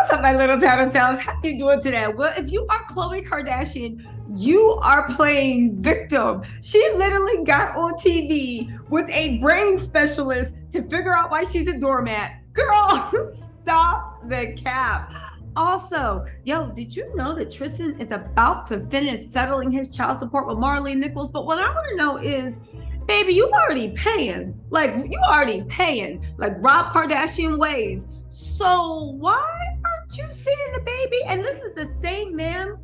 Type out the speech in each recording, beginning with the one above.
What's up, my little tattletales? How you doing today? Well, if you are Khloé Kardashian, you are playing victim. She literally got on TV with a brain specialist to figure out why she's a doormat. Girl, stop the cap. Also, yo, did you know that Tristan is about to finish settling his child support with Maralee Nichols? But what I want to know is, baby, you already paying. Like Rob Kardashian ways. So why aren't you seeing the baby? And this is the same man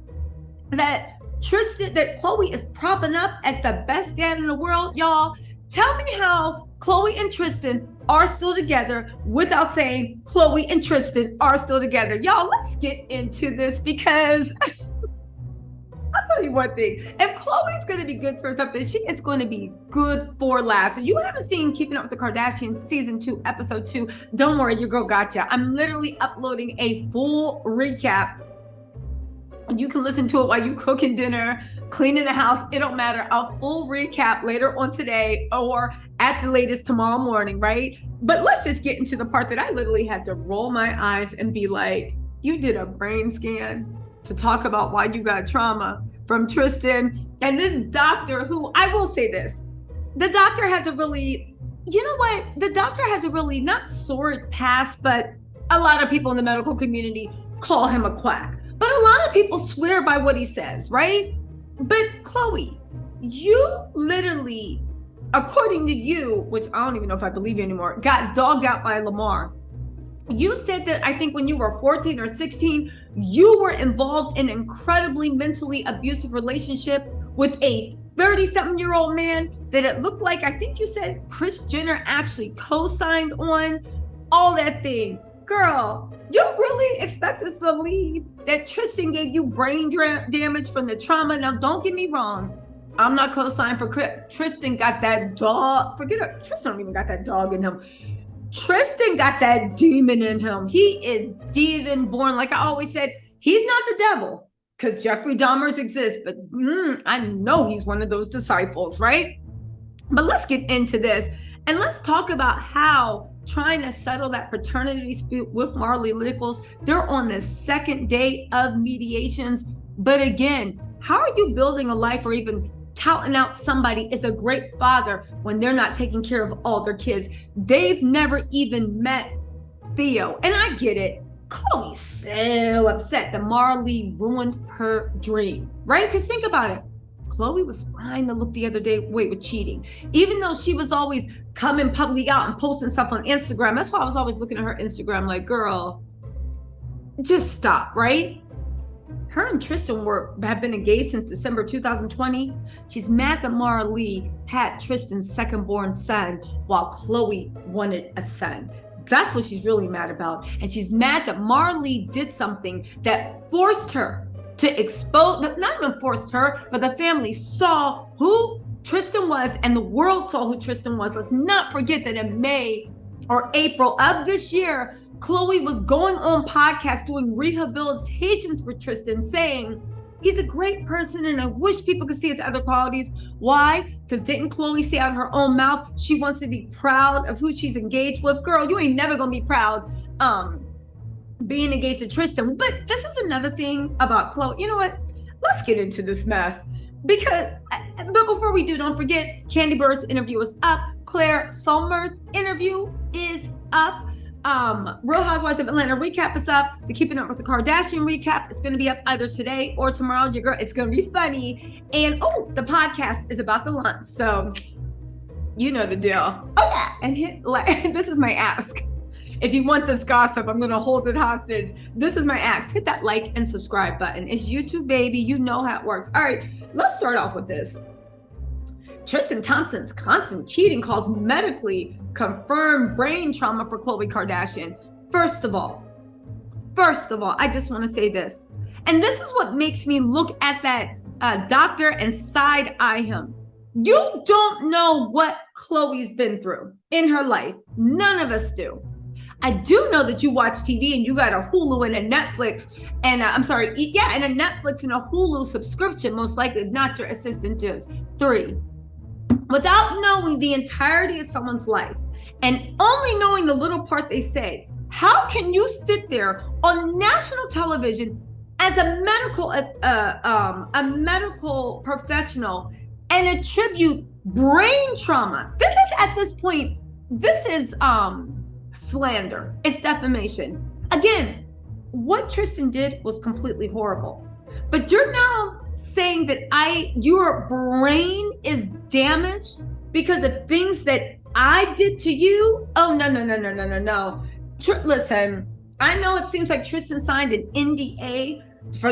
that Khloé is propping up as the best dad in the world. Y'all, tell me how Khloé and Tristan are still together without saying Khloé and Tristan are still together. Y'all, let's get into this because I'll tell you one thing. If Khloé's going to be good for something, she is going to be good for laughs. If you haven't seen Keeping Up with the Kardashians Season 2, Episode 2, don't worry, your girl gotcha. I'm literally uploading a full recap. You can listen to it while you cooking dinner, cleaning the house. It don't matter. A full recap later on today or at the latest tomorrow morning, right? But let's just get into the part that I literally had to roll my eyes and be like, you did a brain scan to talk about why you got trauma from Tristan and this doctor who, I will say this, the doctor has a really, you know what? The doctor has a really not sordid past, but a lot of people in the medical community call him a quack. But a lot of people swear by what he says, right? But Khloé, you literally, according to you, which I don't even know if I believe you anymore, got dogged out by Lamar. You said that I think when you were 14 or 16, you were involved in an incredibly mentally abusive relationship with a 30-something-year-old man that it looked like, I think you said Kris Jenner actually co-signed on all that thing. Girl, you really expect us to believe that Tristan gave you brain damage from the trauma? Now, don't get me wrong. I'm not co-signing for Kris. Tristan got that dog. Forget it. Tristan don't even got that dog in him. Tristan got that demon in him. He is demon born. Like I always said, he's not the devil because Jeffrey Dahmer's exist, but I know he's one of those disciples, right? But let's get into this and let's talk about how trying to settle that paternity dispute with Maralee Nichols. They're on the second day of mediations. But again, how are you building a life or even touting out somebody as a great father when they're not taking care of all their kids? They've never even met Theo. And I get it. Khloé's so upset that Maralee ruined her dream, right? Because think about it. Khloé was fine to look the other day with cheating. Even though she was always coming publicly out and posting stuff on Instagram. That's why I was always looking at her Instagram like, girl, just stop, right? Her and Tristan have been engaged since December 2020. She's mad that Maralee had Tristan's second-born son while Khloé wanted a son. That's what she's really mad about. And she's mad that Maralee did something that forced her to expose, not even forced her, but the family saw who Tristan was and the world saw who Tristan was. Let's not forget that in May or April of this year, Khloé was going on podcasts doing rehabilitations for Tristan saying, he's a great person and I wish people could see his other qualities. Why? Because didn't Khloé say out of her own mouth, she wants to be proud of who she's engaged with? Girl, you ain't never gonna be proud being engaged to Tristan. But this is another thing about Khloé. You know what? Let's get into this mess. But before we do, don't forget, Candy Bird's interview is up. Claire Sommer's interview is up. Real Housewives of Atlanta recap is up. The Keeping Up with the Kardashian recap, it's going to be up either today or tomorrow. Your girl, it's going to be funny. And the podcast is about to launch. So you know the deal. Oh yeah. And hit like, this is my ask. If you want this gossip, I'm going to hold it hostage. This is my ask. Hit that like and subscribe button. It's YouTube, baby. You know how it works. All right, let's start off with this. Tristan Thompson's constant cheating caused medically confirmed brain trauma for Khloé Kardashian. First of all, I just want to say this. And this is what makes me look at that doctor and side eye him. You don't know what Khloé's been through in her life. None of us do. I do know that you watch TV and you got a Hulu and a Netflix and and a Netflix and a Hulu subscription, most likely not your assistant does. 3, without knowing the entirety of someone's life and only knowing the little part they say, How can you sit there on national television as a medical professional and attribute brain trauma? This is, at this point, this is slander. It's defamation. Again, what Tristan did was completely horrible. But you're now saying that your brain is damaged because of things that I did to you? Oh, no. Listen, I know it seems like Tristan signed an NDA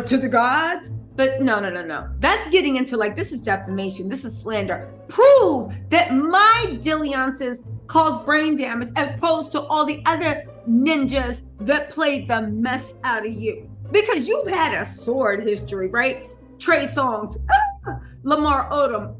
to the gods, but no. That's getting into, like, this is defamation. This is slander. Prove that my dalliances caused brain damage as opposed to all the other ninjas that played the mess out of you. Because you've had a sordid history, right? Trey Songz, Lamar Odom,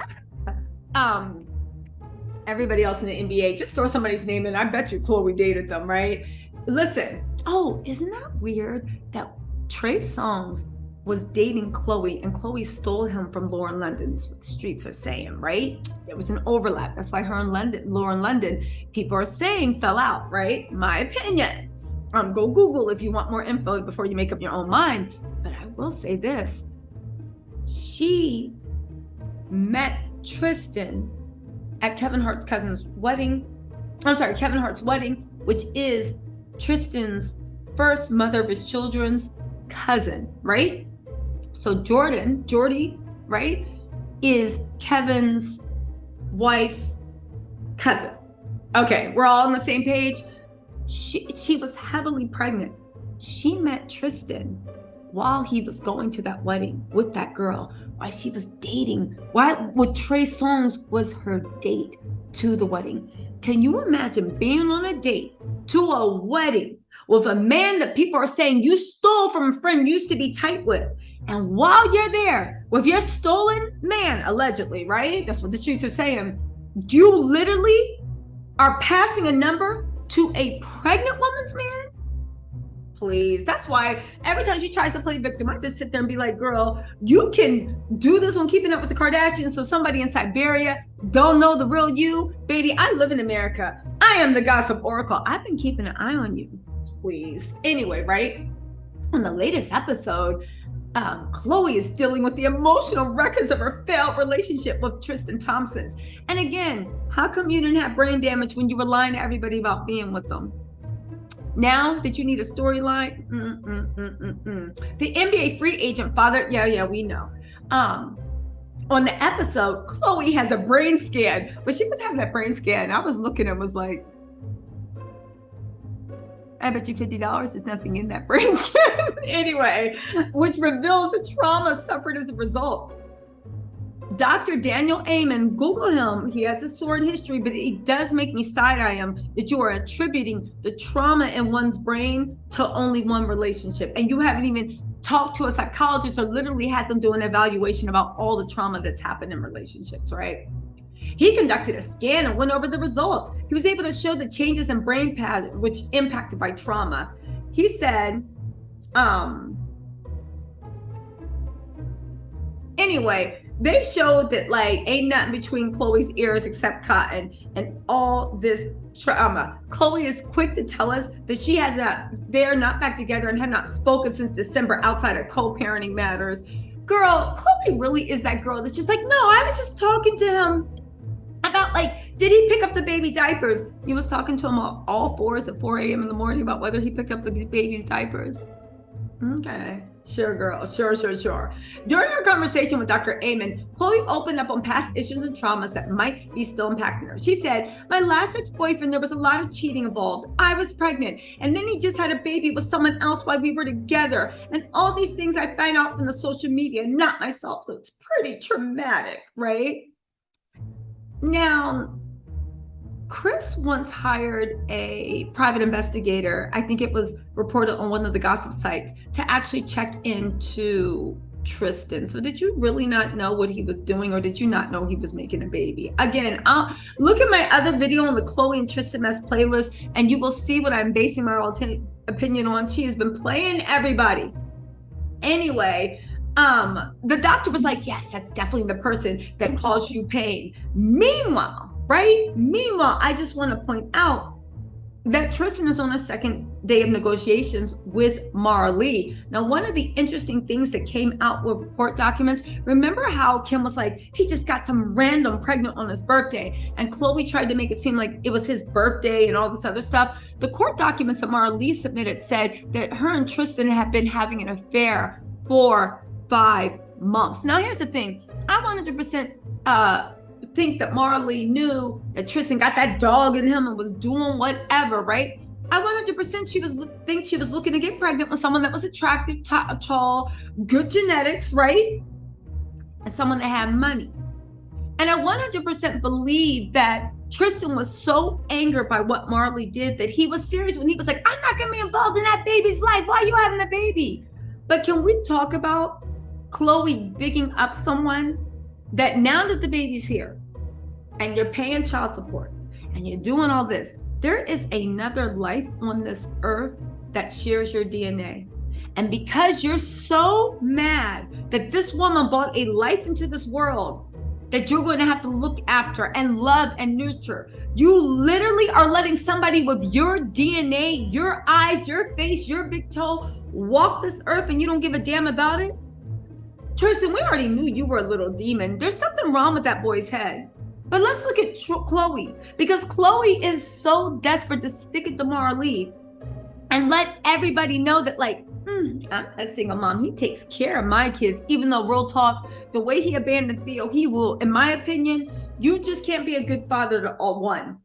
everybody else in the NBA. Just throw somebody's name in. I bet you Khloe dated them, right? Listen. Oh, isn't that weird that Trey Songz was dating Khloe and Khloe stole him from Lauren London? That's what the streets are saying, right? There was an overlap. That's why her and Lauren London, people are saying, fell out, right? My opinion. Go Google if you want more info before you make up your own mind. But I will say this. She met Tristan at Kevin Hart's wedding, which is Tristan's first mother of his children's cousin, right? So Jordy, right, is Kevin's wife's cousin. Okay, we're all on the same page. She was heavily pregnant. She met Tristan while he was going to that wedding with that girl, while she was dating, with Trey Songz was her date to the wedding. Can you imagine being on a date to a wedding with a man that people are saying you stole from a friend you used to be tight with? And while you're there with your stolen man, allegedly, right? That's what the streets are saying. You literally are passing a number to a pregnant woman's man? Please. That's why every time she tries to play victim, I just sit there and be like, girl, you can do this on Keeping Up with the Kardashians so somebody in Siberia don't know the real you. Baby, I live in America. I am the gossip oracle. I've been keeping an eye on you. Please. Anyway, right? On the latest episode, Khloe is dealing with the emotional records of her failed relationship with Tristan Thompson. And again, how come you didn't have brain damage when you were lying to everybody about being with them? Now that you need a storyline, the NBA free agent father, we know. On the episode, Khloe has a brain scan, but she was having that brain scan. I was looking and was like, I bet you $50 is nothing in that brain scan. Anyway, which reveals the trauma suffered as a result. Dr. Daniel Amen, Google him. He has a sordid history, but it does make me side-eye him that you are attributing the trauma in one's brain to only one relationship. And you haven't even talked to a psychologist or literally had them do an evaluation about all the trauma that's happened in relationships, right? He conducted a scan and went over the results. He was able to show the changes in brain patterns, which impacted by trauma. He said, anyway, they showed that like ain't nothing between Khloe's ears except cotton and all this trauma. Khloe is quick to tell us that they are not back together and have not spoken since December outside of co-parenting matters. Girl, Khloe really is that girl that's just like, no, I was just talking to him about like, did he pick up the baby diapers? You was talking to him all fours at 4 a.m. in the morning about whether he picked up the baby's diapers. Okay. Sure, girl. Sure. During her conversation with Dr. Amen, Khloe opened up on past issues and traumas that might be still impacting her. She said, my last ex-boyfriend, there was a lot of cheating involved. I was pregnant. And then he just had a baby with someone else while we were together. And all these things I find out from the social media, not myself. So it's pretty traumatic, right? Now, Kris once hired a private investigator, I think it was reported on one of the gossip sites, to actually check into Tristan. So did you really not know what he was doing, or did you not know he was making a baby? Again, I'll look at my other video on the Khloe and Tristan mess playlist and you will see what I'm basing my opinion on. She has been playing everybody. Anyway, the doctor was like, yes, that's definitely the person that caused you pain. Meanwhile, I just want to point out that Tristan is on a second day of negotiations with Maralee. Now, one of the interesting things that came out with court documents, remember how Kim was like, he just got some random pregnant on his birthday, and Khloe tried to make it seem like it was his birthday and all this other stuff. The court documents that Maralee submitted said that her and Tristan have been having an affair for 5 months. Now, here's the thing. I 100% think that Maralee knew that Tristan got that dog in him and was doing whatever, right? I 100% think she was looking to get pregnant with someone that was attractive, tall, good genetics, right? And someone that had money. And I 100% believe that Tristan was so angered by what Maralee did that he was serious when he was like, I'm not gonna be involved in that baby's life. Why are you having the baby? But can we talk about Khloe bigging up someone that now that the baby's here and you're paying child support and you're doing all this, there is another life on this earth that shares your DNA. And because you're so mad that this woman brought a life into this world that you're going to have to look after and love and nurture, you literally are letting somebody with your DNA, your eyes, your face, your big toe walk this earth and you don't give a damn about it? Tristan, we already knew you were a little demon. There's something wrong with that boy's head. But let's look at Khloe, because Khloe is so desperate to stick it to Maralee and let everybody know that, like, I'm a single mom. He takes care of my kids, even though, real talk, the way he abandoned Theo, he will, in my opinion, you just can't be a good father to all one.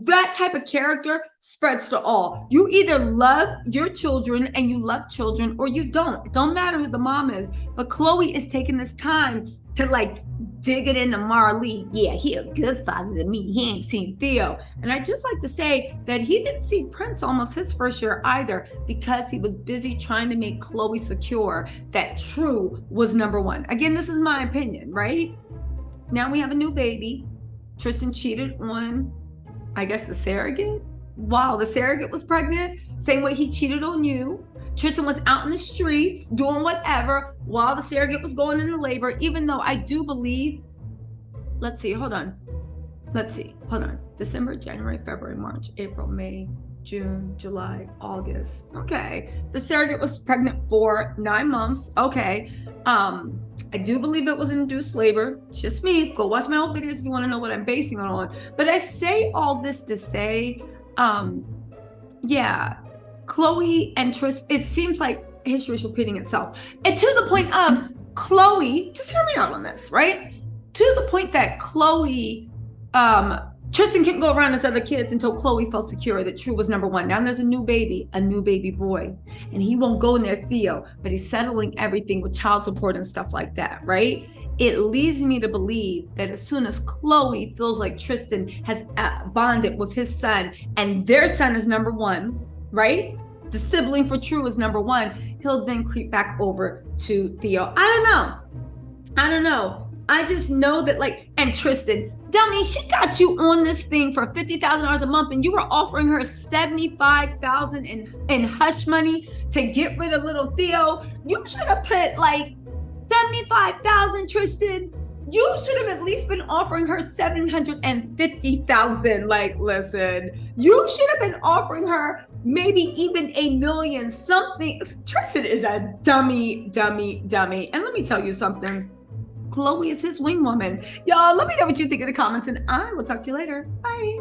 That type of character spreads to all. You either love your children and you love children, or you don't. It don't matter who the mom is. But Khloe is taking this time to like dig it into Maralee. Yeah, he a good father to me. He ain't seen Theo. And I just like to say that he didn't see Prince almost his first year either, because he was busy trying to make Khloe secure that True was number one. Again, this is my opinion, right? Now we have a new baby. Tristan cheated on, I guess, the surrogate. While the surrogate was pregnant, same way he cheated on you. Tristan was out in the streets doing whatever while the surrogate was going into labor, even though I do believe, hold on. December, January, February, March, April, May, June, July, August. Okay. The surrogate was pregnant for 9 months. Okay. I do believe it was induced labor. It's just me. Go watch my old videos if you want to know what I'm basing it on. But I say all this to say, yeah, Khloe and Tristan, it seems like history is repeating itself. And to the point of Khloe, just hear me out on this, right? To the point that Khloe, Tristan couldn't go around his other kids until Khloe felt secure that True was number one. Now there's a new baby boy, and he won't go near Theo, but he's settling everything with child support and stuff like that, right? It leads me to believe that as soon as Khloe feels like Tristan has bonded with his son and their son is number one, right? The sibling for True is number one, he'll then creep back over to Theo. I don't know. I just know that, like, and Tristan, dummy, she got you on this thing for $50,000 a month, and you were offering her $75,000 in hush money to get rid of little Theo. You should have put like $75,000, Tristan. You should have at least been offering her $750,000. Like, listen, you should have been offering her maybe even $1 million, something. Tristan is a dummy. And let me tell you something. Khloe is his wing woman. Y'all, let me know what you think in the comments, and I will talk to you later. Bye.